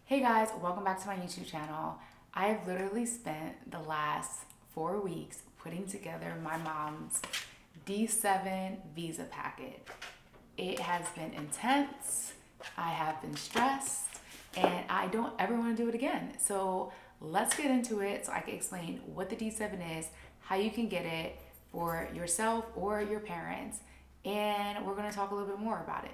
Hey guys, welcome back to my YouTube channel. I have literally spent the last 4 weeks putting together my mom's D7 visa packet. It has been intense, I have been stressed, and I don't ever want to do it again. So let's get into it so I can explain what the D7 is, how you can get it for yourself or your parents, and we're going to talk a little bit more about it.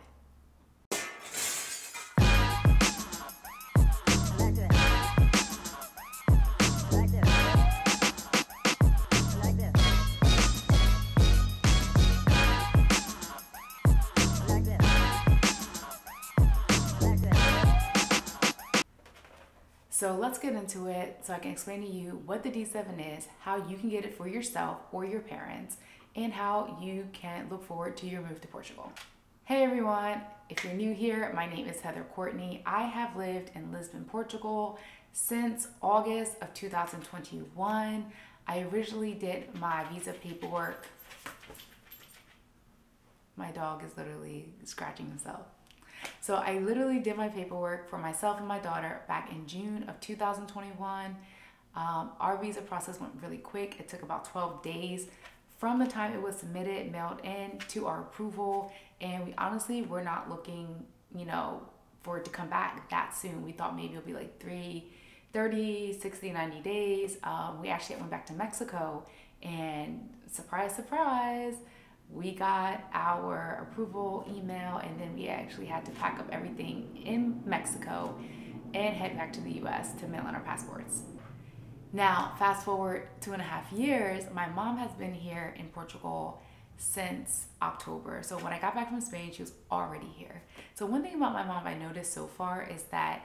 So let's get into it so I can explain to you what the D7 is, how you can get it for yourself or your parents, and how you can look forward to your move to Portugal. Hey everyone, if you're new here, my name is Heather Courtney. I have lived in Lisbon, Portugal since August of 2021. I originally did my visa paperwork. My dog is literally scratching himself. So I literally did my paperwork for myself and my daughter back in June of 2021. Our visa process went really quick. It took about 12 days from the time it was submitted, mailed in, to our approval. And we honestly were not looking, for it to come back that soon. We thought maybe it'll be like 30, 60, 90 days. We actually went back to Mexico, and surprise, surprise, we got our approval email, and then we actually had to pack up everything in Mexico and head back to the US to mail in our passports. Now, fast forward 2.5 years, my mom has been here in Portugal since October. So when I got back from Spain, she was already here. So one thing about my mom I noticed so far is that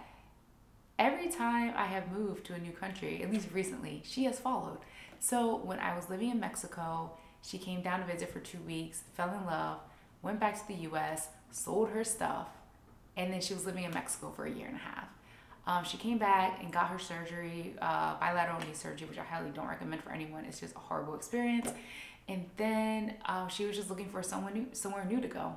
every time I have moved to a new country, at least recently, she has followed. So when I was living in Mexico, she came down to visit for 2 weeks, fell in love, went back to the US, sold her stuff, and then she was living in Mexico for 1.5 years. She came back and got her surgery, bilateral knee surgery, which I highly don't recommend for anyone. It's just a horrible experience. And then she was just looking for somewhere new to go.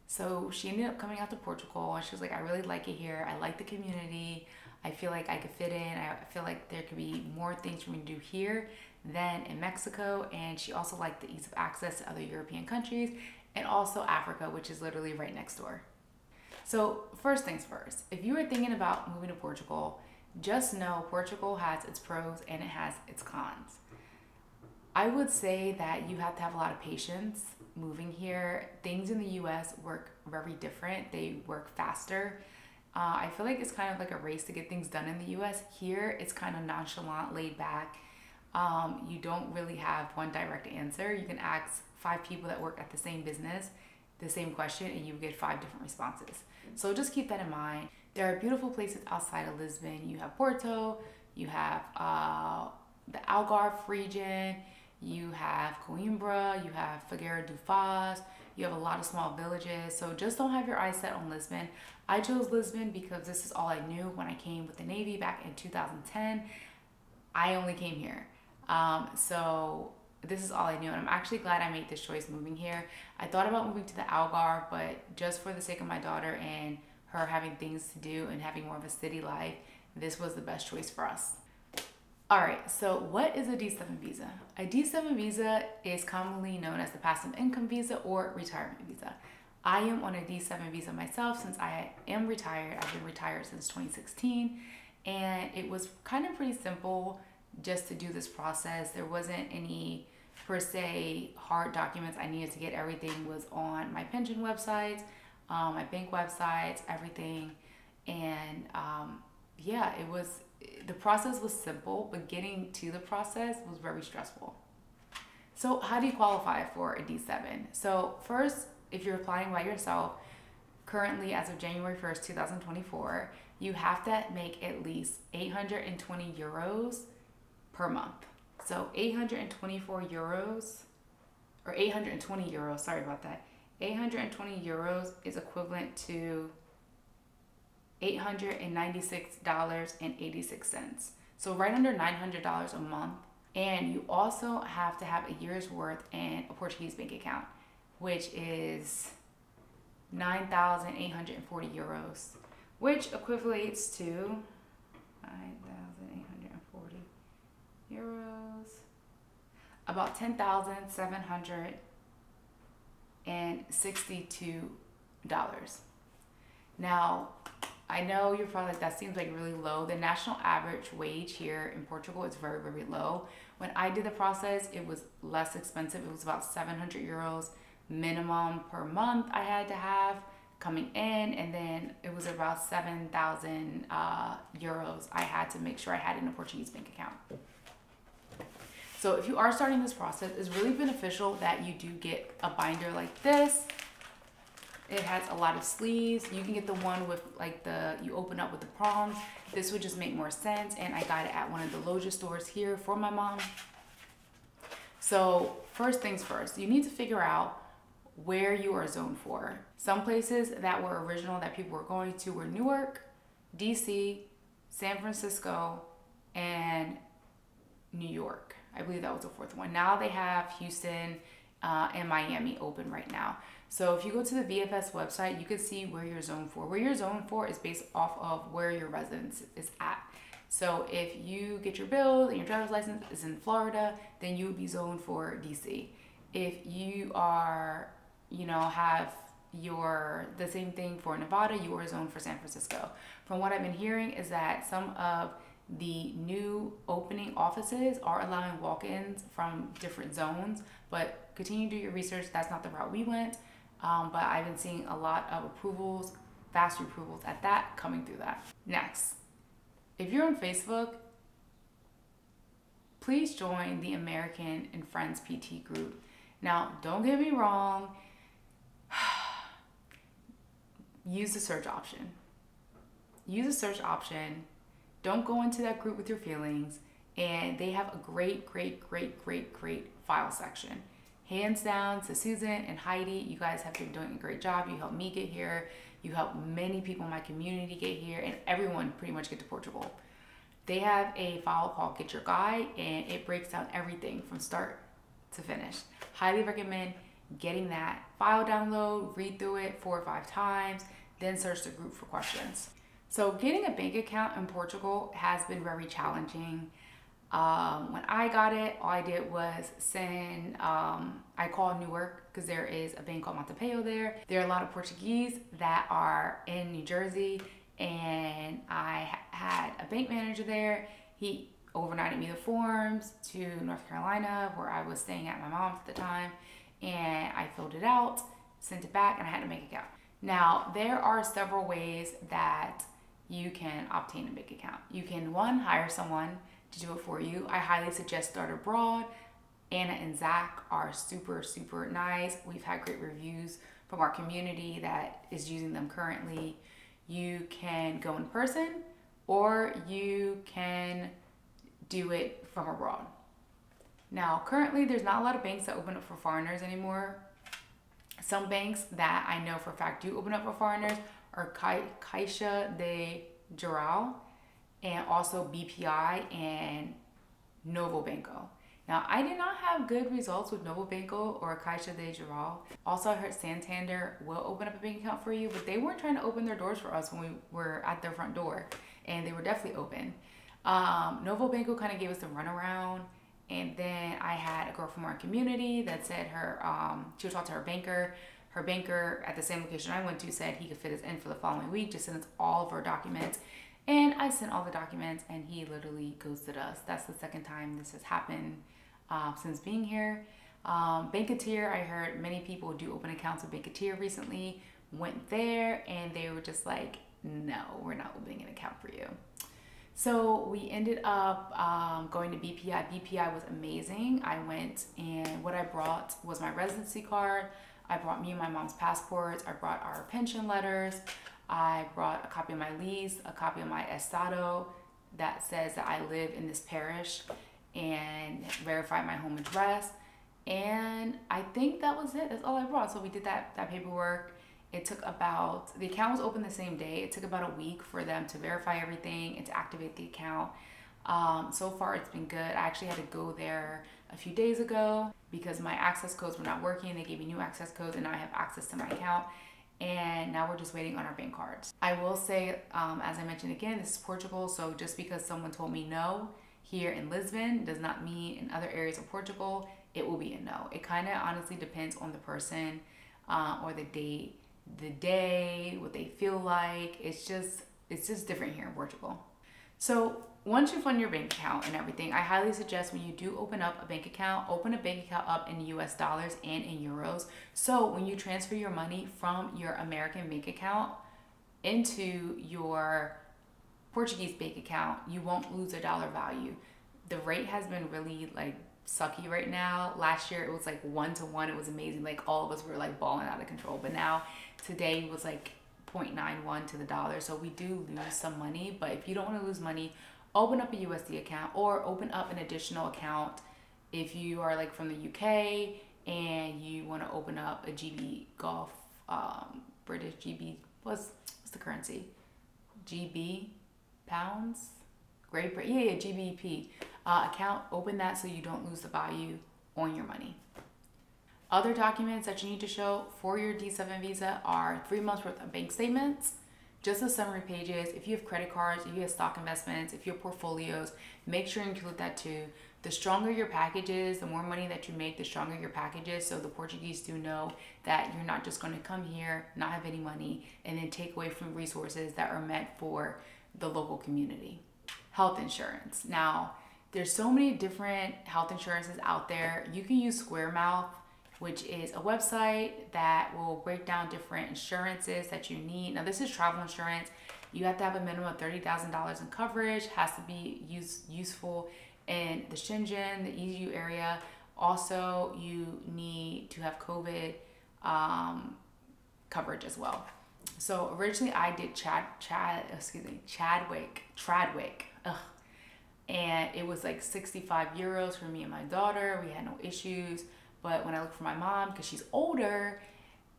So she ended up coming out to Portugal, and she was like, I really like it here. I like the community. I feel like I could fit in. I feel like there could be more things for me to do here than in Mexico. And she also liked the ease of access to other European countries and also Africa, which is literally right next door. So first things first, if you are thinking about moving to Portugal, just know Portugal has its pros and it has its cons. I would say that you have to have a lot of patience moving here. Things in the US work very different. They work faster. I feel like it's kind of like a race to get things done in the US. Here, it's kind of nonchalant, laid back. You don't really have one direct answer. You can ask 5 people that work at the same business the same question, and you get 5 different responses. So just keep that in mind. There are beautiful places outside of Lisbon. You have Porto, you have the Algarve region, you have Coimbra, you have Figueira do Foz, you have a lot of small villages. So just don't have your eyes set on Lisbon. I chose Lisbon because this is all I knew when I came with the Navy back in 2010. I only came here. So this is all I knew, and I'm actually glad I made this choice moving here. I thought about moving to the Algarve, but just for the sake of my daughter and her having things to do and having more of a city life, this was the best choice for us. All right, so what is a D7 visa? A D7 visa is commonly known as the passive income visa or retirement visa. I am on a D7 visa myself since I am retired. I've been retired since 2016, and it was kind of pretty simple just to do this process. There wasn't any per se hard documents I needed to get. Everything was on my pension websites, my bank websites, everything. And yeah, the process was simple, but getting to the process was very stressful. So how do you qualify for a D7? So first, if you're applying by yourself, currently as of January 1st, 2024, you have to make at least 820 euros per month. So 824 euros, or 820 euros, sorry about that. 820 euros is equivalent to $896.86. So right under $900 a month. And you also have to have a year's worth in a Portuguese bank account, which is 9,840 euros. which equates to 9,840 euros, about $10,762. Now, I know you're probably like, that seems like really low. The national average wage here in Portugal is very, very low. When I did the process, it was less expensive. It was about 700 euros minimum per month I had to have coming in, and then it was about 7,000 euros I had to make sure I had in a Portuguese bank account. So if you are starting this process, it's really beneficial that you do get a binder like this. It has a lot of sleeves. You can get the one with like you open up with the prongs. This would just make more sense. And I got it at one of the Loja stores here for my mom. So first things first, you need to figure out where you are zoned for. Some places that were original that people were going to were Newark, DC, San Francisco, and New York. I believe that was the fourth one. Now they have Houston and Miami open right now. So if you go to the VFS website, you can see where you're zoned for. Where you're zoned for is based off of where your residence is at. So if you get your bill and your driver's license is in Florida, then you would be zoned for DC. If you are, have the same thing for Nevada, you are zoned for San Francisco. From what I've been hearing is that some of the new opening offices are allowing walk-ins from different zones, but continue to do your research. That's not the route we went. But I've been seeing a lot of approvals, fast approvals at that coming through that. Next, if you're on Facebook, please join the American and Friends PT group. Now, don't get me wrong, use the search option. Use the search option. Don't go into that group with your feelings. And they have a great file section. Hands down to Susan and Heidi, you guys have been doing a great job. You helped me get here. You helped many people in my community get here, and everyone pretty much get to Portugal. They have a file called Get Your Guide, and it breaks down everything from start to finish. Highly recommend getting that file download, read through it 4 or 5 times, then search the group for questions. So getting a bank account in Portugal has been very challenging. When I got it, all I did was send, I called Newark because there is a bank called Montepio there. There are a lot of Portuguese that are in New Jersey, and I had a bank manager there. He overnighted me the forms to North Carolina, where I was staying at my mom's at the time, and I filled it out, sent it back, and I had a bank account. Now, there are several ways that you can obtain a bank account. You can, one, hire someone to do it for you. I highly suggest Start Abroad. Anna and Zach are super nice. We've had great reviews from our community that is using them currently. You can go in person, or you can do it from abroad. Now, currently there's not a lot of banks that open up for foreigners anymore. Some banks that I know for a fact do open up for foreigners are Caixa de Geral, and also BPI and Novo Banco. Now, I did not have good results with Novo Banco or Caixa de Geral. Also, I heard Santander will open up a bank account for you, but they weren't trying to open their doors for us when we were at their front door, and they were definitely open. Novo Banco kind of gave us the runaround, and then I had a girl from our community that said she would talk to her banker. Her banker at the same location I went to said he could fit us in for the following week, just send us all of our documents. And I sent all the documents, and he literally ghosted us. That's the second time this has happened since being here. Banketeer, I heard many people do open accounts with Banketeer recently. Went there, and they were just like, no, we're not opening an account for you. So we ended up going to BPI. BPI was amazing. I went, and what I brought was my residency card. I brought me and my mom's passports. I brought our pension letters. I brought a copy of my lease, a copy of my estado that says that I live in this parish, and verified my home address. And I think that was it. That's all I brought. So we did that paperwork. It took the account was open the same day. It took about a week for them to verify everything and to activate the account. So far it's been good. I actually had to go there a few days ago because my access codes were not working. They gave me new access codes, and now I have access to my account. and now we're just waiting on our bank cards. I will say, as I mentioned again, this is Portugal, so just because someone told me no here in Lisbon does not mean in other areas of Portugal it will be a no. It kind of honestly depends on the person or the date, the day, what they feel like. It's just different here in Portugal. So once you fund your bank account and everything, I highly suggest when you do open up a bank account, open a bank account up in US dollars and in euros. So when you transfer your money from your American bank account into your Portuguese bank account, you won't lose a dollar value. The rate has been really like sucky right now. Last year it was like 1-to-1. It was amazing. Like all of us were like balling out of control. But now today was like 0.91 to the dollar. So we do lose some money. But if you don't want to lose money, open up a USD account or open up an additional account if you are like from the UK and you want to open up a GB Gulf, British GB, what's the currency? GB pounds? Great Britain, yeah, GBP account. Open that so you don't lose the value on your money. Other documents that you need to show for your D7 visa are 3 months worth of bank statements, just the summary pages. If you have credit cards, if you have stock investments, if you have portfolios, make sure you include that too. The stronger your package is, the more money that you make, the stronger your package is. So the Portuguese do know that you're not just going to come here, not have any money, and then take away from resources that are meant for the local community. Health insurance. Now, there's so many different health insurances out there. You can use Square Mouth, which is a website that will break down different insurances that you need. Now, this is travel insurance. You have to have a minimum of $30,000 in coverage, has to be useful in the Schengen, the EU area. Also, you need to have COVID coverage as well. So originally I did Tradwick. And it was like 65 euros for me and my daughter. We had no issues. But when I looked for my mom, because she's older,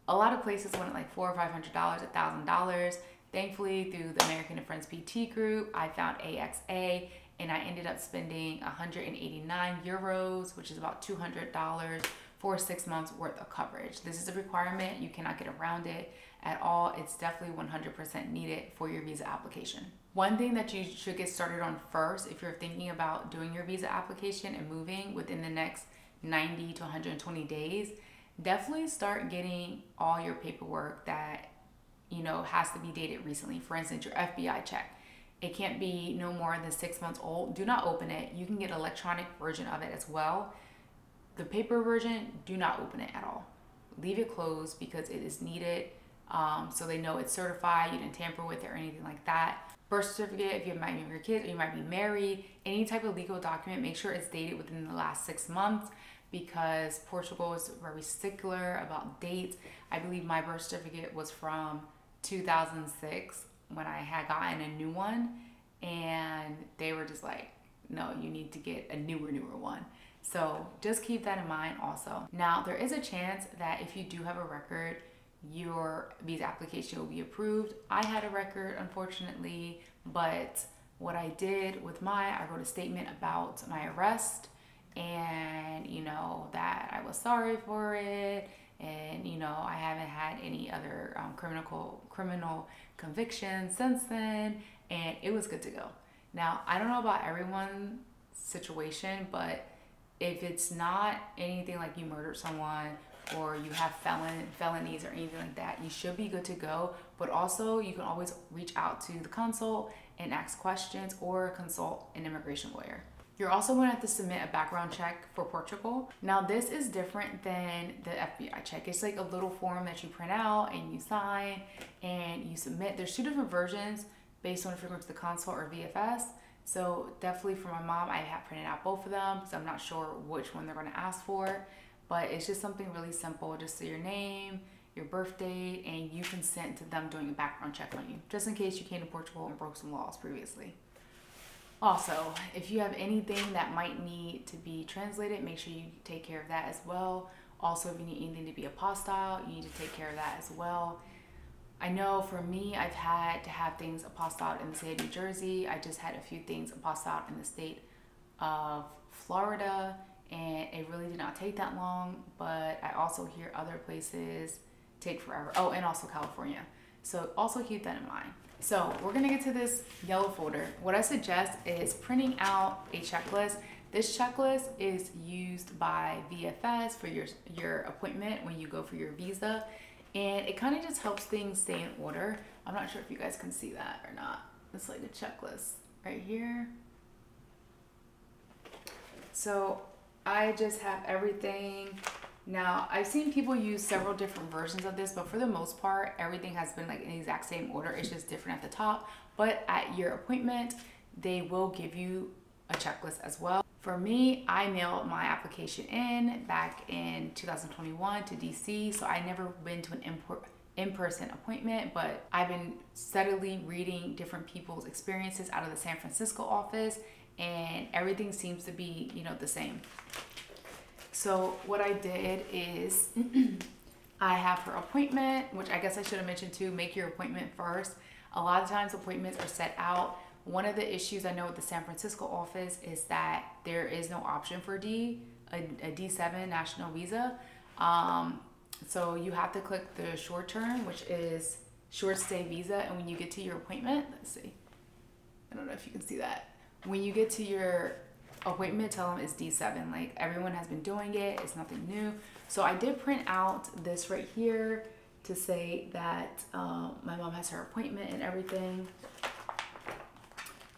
a lot of places went at like $400 or $500, $1,000. Thankfully, through the American and Friends PT group, I found AXA, and I ended up spending 189 euros, which is about $200 for 6 months worth of coverage. This is a requirement. You cannot get around it at all. It's definitely 100% needed for your visa application. One thing that you should get started on first, if you're thinking about doing your visa application and moving within the next 90 to 120 days, definitely start getting all your paperwork that, you know, has to be dated recently. For instance, your FBI check. It can't be no more than 6 months old. Do not open it. You can get an electronic version of it as well. The paper version, do not open it at all. Leave it closed because it is needed, so they know it's certified, you didn't tamper with it or anything like that. Birth certificate, if you might be your kids or you might be married, any type of legal document, make sure it's dated within the last 6 months, because Portugal is very stickler about dates. I believe my birth certificate was from 2006 when I had gotten a new one, and they were just like, no, you need to get a newer one. So just keep that in mind also. Now, there is a chance that if you do have a record, your visa application will be approved. I had a record, unfortunately, but what I did with I wrote a statement about my arrest, and, you know, that I was sorry for it, and, you know, I haven't had any other criminal convictions since then, and it was good to go. Now, I don't know about everyone's situation, but if it's not anything like you murdered someone or you have felonies or anything like that, you should be good to go. But also, you can always reach out to the consul and ask questions or consult an immigration lawyer. You're also going to have to submit a background check for Portugal. Now, this is different than the FBI check. It's like a little form that you print out and you sign and you submit. There's 2 different versions based on if you're going to the consul or VFS. So definitely for my mom, I have printed out both of them because I'm not sure which one they're going to ask for. But it's just something really simple. Just say your name, your birth date, and you consent to them doing a background check on you, just in case you came to Portugal and broke some laws previously. Also, if you have anything that might need to be translated, make sure you take care of that as well. Also, if you need anything to be apostille, you need to take care of that as well. I know for me, I've had to have things apostilled in the state of New Jersey. I just had a few things apostilled in the state of Florida, and it really did not take that long. But I also hear other places take forever. Oh, and also California. So also keep that in mind. So we're gonna get to this yellow folder. What I suggest is printing out a checklist. This checklist is used by VFS for your appointment when you go for your visa. And it kind of just helps things stay in order. I'm not sure if you guys can see that or not. It's like a checklist right here. So I just have everything. Now, I've seen people use several different versions of this, but for the most part, everything has been like in the exact same order. It's just different at the top. But at your appointment, they will give you a checklist as well. For me, I mailed my application in back in 2021 to DC, so I never been to an in-person appointment, but I've been steadily reading different people's experiences out of the San Francisco office, and everything seems to be, you know, the same. So what I did is I have her appointment, which I guess I should have mentioned too, make your appointment first. A lot of times appointments are set out. One of the issues I know with the San Francisco office is that there is no option for a D7 national visa. So you have to click the short term, which is short stay visa. And when you get to your appointment, let's see, I don't know if you can see that. When you get to your appointment, tell them it's D7. Like everyone has been doing it. It's nothing new. So I did print out this right here to say that my mom has her appointment and everything.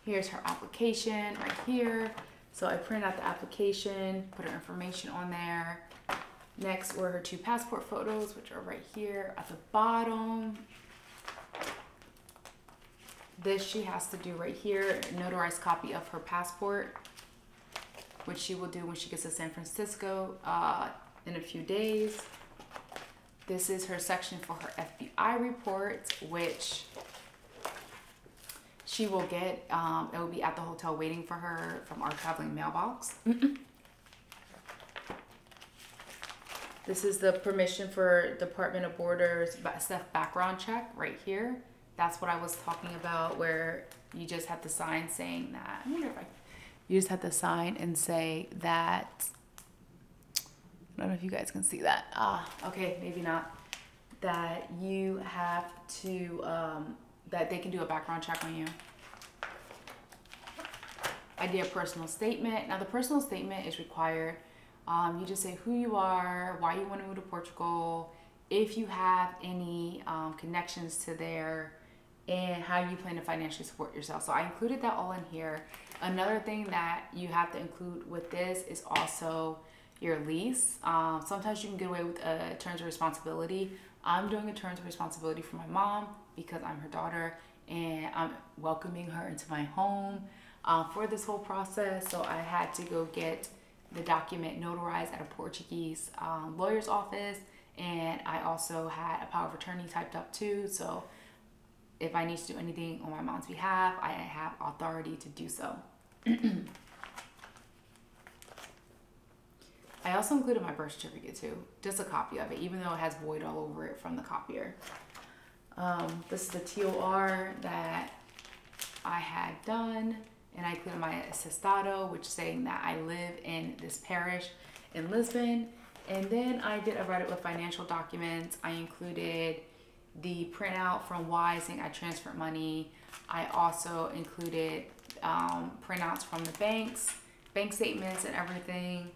Here's her application right here. So I printed out the application, put her information on there. Next were her 2 passport photos, which are right here at the bottom. This she has to do right here, a notarized copy of her passport, which she will do when she gets to San Francisco in a few days. This is her section for her FBI report, which she will get. It will be at the hotel waiting for her from our traveling mailbox. This is the permission for Department of Borders background check right here. That's what I was talking about, where you just have to sign saying that. I wonder if you just have to sign and say that. I don't know if you guys can see that. Okay, maybe not. That you have to, that they can do a background check on you. I did a personal statement. Now the personal statement is required. You just say who you are, why you want to move to Portugal, if you have any connections to there, and how you plan to financially support yourself. So I included that all in here. Another thing that you have to include with this is also your lease. Sometimes you can get away with terms of responsibility. I'm doing a terms of responsibility for my mom because I'm her daughter and I'm welcoming her into my home for this whole process. So I had to go get the document notarized at a Portuguese lawyer's office, and I also had a power of attorney typed up too. So if I need to do anything on my mom's behalf, I have authority to do so. I also included my birth certificate too, just a copy of it, even though it has void all over it from the copier. This is the TOR that I had done, and I included my attestado, which is saying that I live in this parish in Lisbon. And then I did a write-up with financial documents. I included the printout from Y saying I transferred money. I also included printouts from the banks, bank statements and everything.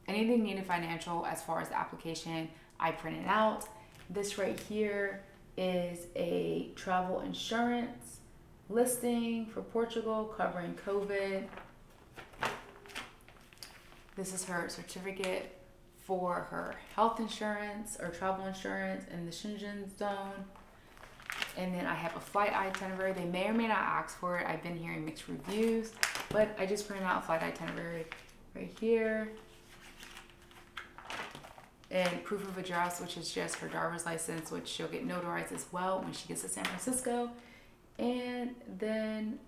Anything needed financial as far as the application, I printed out. This right here is a travel insurance listing for Portugal covering COVID. This is her certificate for her health insurance or travel insurance in the Schengen zone. And then I have a flight itinerary. They may or may not ask for it. I've been hearing mixed reviews, but I just printed out a flight itinerary right here. And proof of address, which is just her driver's license, which she'll get notarized as well when she gets to San Francisco. And then,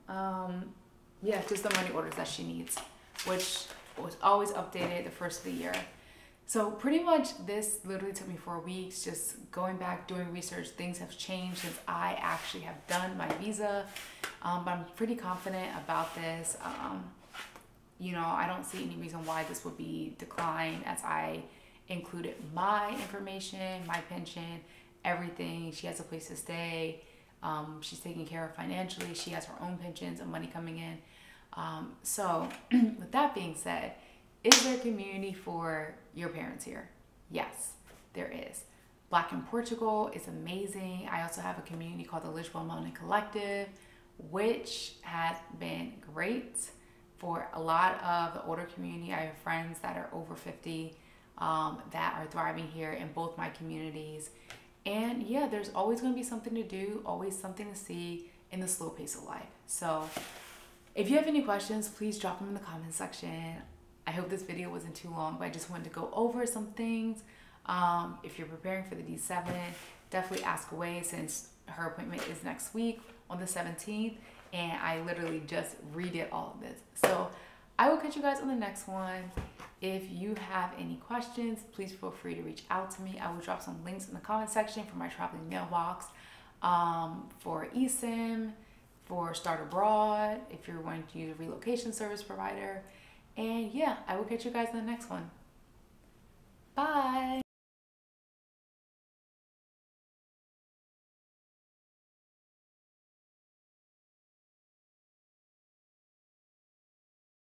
yeah, just the money orders that she needs, which was always updated the first of the year. So pretty much this literally took me 4 weeks, just going back, doing research. Things have changed since I actually have done my visa, but I'm pretty confident about this. You know, I don't see any reason why this would be declined, as I included my information, my pension, everything. She has a place to stay. She's taken care of financially. She has her own pensions and money coming in. So with that being said, is there a community for your parents here? Yes, there is. Black in Portugal is amazing. I also have a community called the Lisboa Melanin Collective, which has been great for a lot of the older community. I have friends that are over 50 that are thriving here in both my communities. And yeah, there's always going to be something to do, always something to see in the slow pace of life. So if you have any questions, please drop them in the comment section. I hope this video wasn't too long, but I just wanted to go over some things. If you're preparing for the D7, definitely ask away, since her appointment is next week on the 17th, and I literally just redid all of this. So I will catch you guys on the next one. If you have any questions, please feel free to reach out to me. I will drop some links in the comment section for my traveling mailbox, for eSIM, for Start Abroad, if you're wanting to use a relocation service provider. And yeah, I will catch you guys in the next one. Bye.